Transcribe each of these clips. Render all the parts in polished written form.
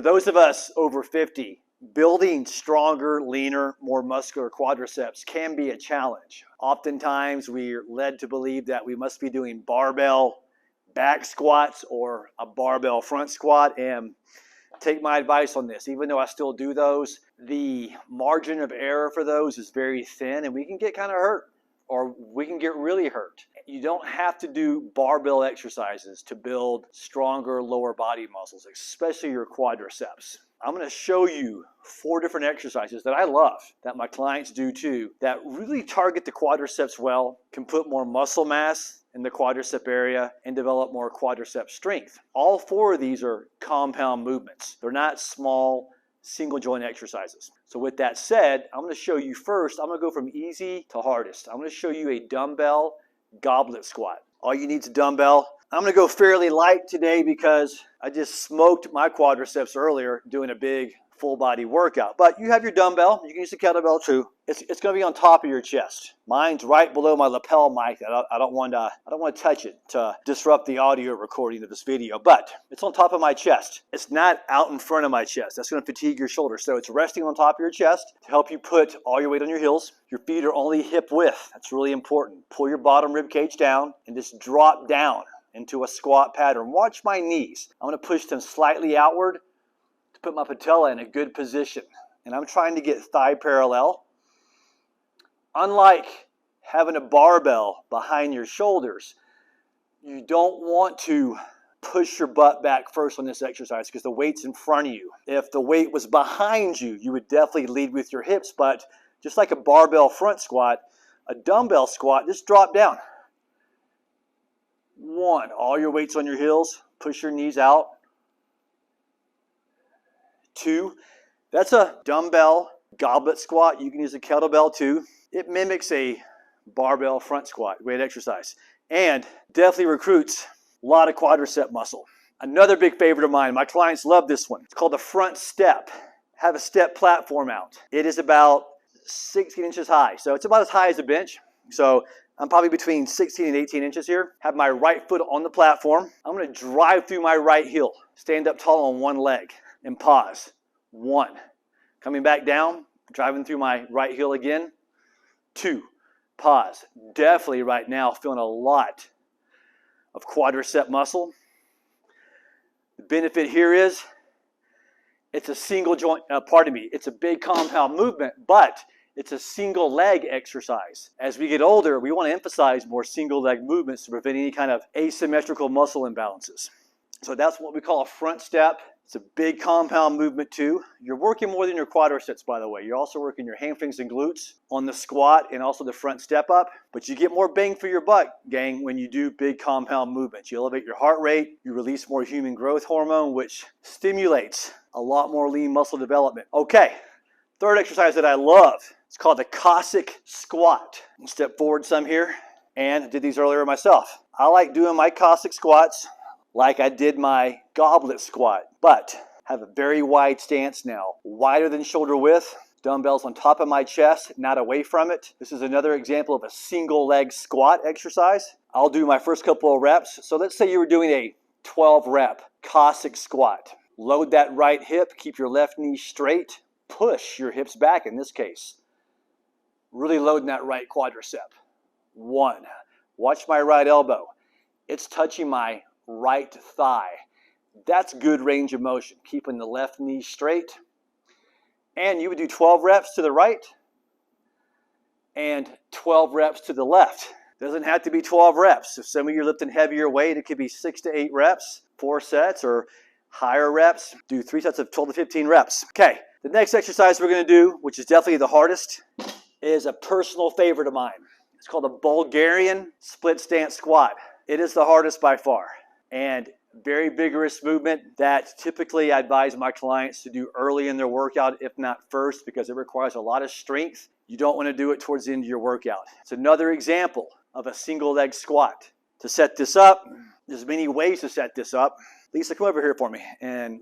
those of us over 50, building stronger, leaner, more muscular quadriceps can be a challenge. Oftentimes, we're led to believe that we must be doing barbell back squats or a barbell front squat, and take my advice on this. Even though I still do those, the margin of error for those is very thin, and we can get kind of hurt, or we can get really hurt. You don't have to do barbell exercises to build stronger lower body muscles, especially your quadriceps. I'm going to show you 4 different exercises that I love, that my clients do too, that really target the quadriceps well, can put more muscle mass in the quadricep area, and develop more quadricep strength. All 4 of these are compound movements. They're not small single joint exercises. So with that said, I'm going to show you first, I'm going to go from easy to hardest. I'm going to show you a dumbbell goblet squat. All you need is a dumbbell. I'm going to go fairly light today because I just smoked my quadriceps earlier doing a big full body workout. But you have your dumbbell. You can use the kettlebell too. It's going to be on top of your chest. Mine's right below my lapel mic. I don't want to touch it to disrupt the audio recording of this video. But it's on top of my chest. It's not out in front of my chest. That's going to fatigue your shoulders. So it's resting on top of your chest to help you put all your weight on your heels. Your feet are only hip width. That's really important. Pull your bottom rib cage down and just drop down into a squat pattern. Watch my knees. I'm going to push them slightly outward to put my patella in a good position. And I'm trying to get thigh parallel. Unlike having a barbell behind your shoulders, you don't want to push your butt back first on this exercise because the weight's in front of you. If the weight was behind you, you would definitely lead with your hips, but just like a barbell front squat, a dumbbell squat, just drop down. 1, all your weight's on your heels, push your knees out. 2, that's a dumbbell goblet squat. You can use a kettlebell too. It mimics a barbell front squat, great exercise, and definitely recruits a lot of quadricep muscle. Another big favorite of mine, my clients love this one. It's called the front step. Have a step platform out. It is about 16 inches high, so it's about as high as a bench. So I'm probably between 16 and 18 inches here. Have my right foot on the platform. I'm going to drive through my right heel. Stand up tall on one leg and pause. 1. Coming back down, driving through my right heel again. 2. Pause. Definitely right now feeling a lot of quadricep muscle. The benefit here is it's a single joint, it's a big compound movement, but it's a single leg exercise. As we get older, we want to emphasize more single leg movements to prevent any kind of asymmetrical muscle imbalances. So that's what we call a front step. It's a big compound movement too. You're working more than your quadriceps, by the way. You're also working your hamstrings and glutes on the squat and also the front step up. But you get more bang for your buck, gang, when you do big compound movements. You elevate your heart rate. You release more human growth hormone, which stimulates a lot more lean muscle development. Okay, 3rd exercise that I love. It's called the Cossack squat. Step forward some here, and I did these earlier myself. I like doing my Cossack squats like I did my goblet squat, but have a very wide stance now, wider than shoulder width, dumbbells on top of my chest, not away from it. This is another example of a single leg squat exercise. I'll do my first couple of reps. So let's say you were doing a 12 rep Cossack squat. Load that right hip, keep your left knee straight, push your hips back in this case. Really loading that right quadricep. 1. Watch my right elbow. It's touching my right thigh. That's good range of motion, keeping the left knee straight. And you would do 12 reps to the right and 12 reps to the left. Doesn't have to be 12 reps. If some of you are lifting heavier weight, it could be 6 to 8 reps, 4 sets, or higher reps. Do 3 sets of 12 to 15 reps. Okay, the next exercise we're going to do, which is definitely the hardest, is a personal favorite of mine. It's called a Bulgarian split stance squat. It is the hardest by far, and very vigorous movement that typically I advise my clients to do early in their workout, if not first, because it requires a lot of strength. You don't want to do it towards the end of your workout. It's another example of a single leg squat. To set this up, there's many ways to set this up. Lisa, come over here for me, and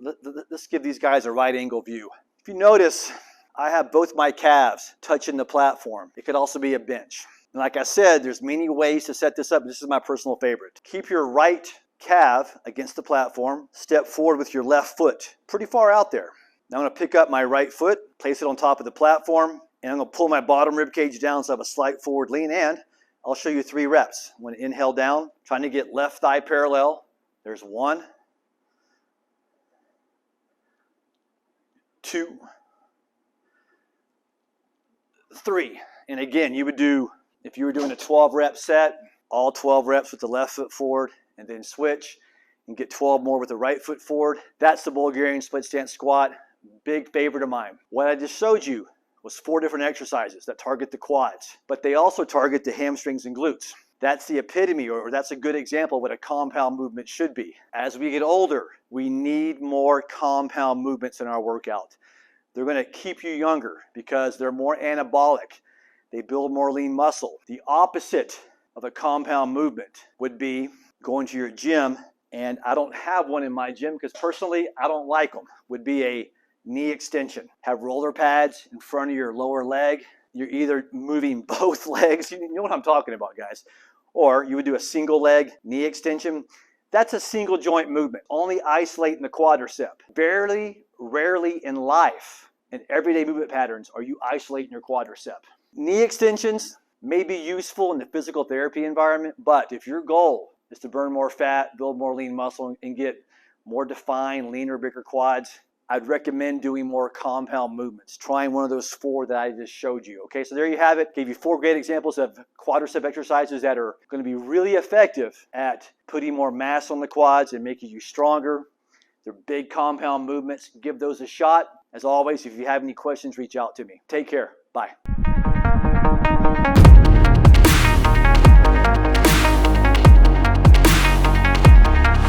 let's give these guys a right angle view. If you notice, I have both my calves touching the platform. It could also be a bench. And like I said, there's many ways to set this up. This is my personal favorite. Keep your right calf against the platform, step forward with your left foot, pretty far out there. Now I'm going to pick up my right foot, place it on top of the platform, and I'm going to pull my bottom rib cage down so I have a slight forward lean, and I'll show you 3 reps. I'm going to inhale down, trying to get left thigh parallel. There's 1, 2, 3. And again, you would do, if you were doing a 12 rep set, all 12 reps with the left foot forward and then switch and get 12 more with the right foot forward. That's the Bulgarian split stance squat. Big favorite of mine. What I just showed you was 4 different exercises that target the quads, but they also target the hamstrings and glutes. That's the epitome, or that's a good example of what a compound movement should be. As we get older, we need more compound movements in our workout. They're going to keep you younger because they're more anabolic. They build more lean muscle. The opposite of a compound movement would be going to your gym, and I don't have one in my gym because personally I don't like them, would be a knee extension. Have roller pads in front of your lower leg. You're either moving both legs, you know what I'm talking about, guys, or you would do a single leg knee extension. That's a single joint movement, only isolating the quadricep. Very rarely in life, in everyday movement patterns, are you isolating your quadricep. Knee extensions may be useful in the physical therapy environment, but if your goal is to burn more fat, build more lean muscle, and get more defined, leaner, bigger quads, I'd recommend doing more compound movements, trying one of those 4 that I just showed you. Okay, so there you have it. Gave you 4 great examples of quadricep exercises that are going to be really effective at putting more mass on the quads and making you stronger. They're big compound movements. Give those a shot. As always, if you have any questions, reach out to me. Take care. Bye.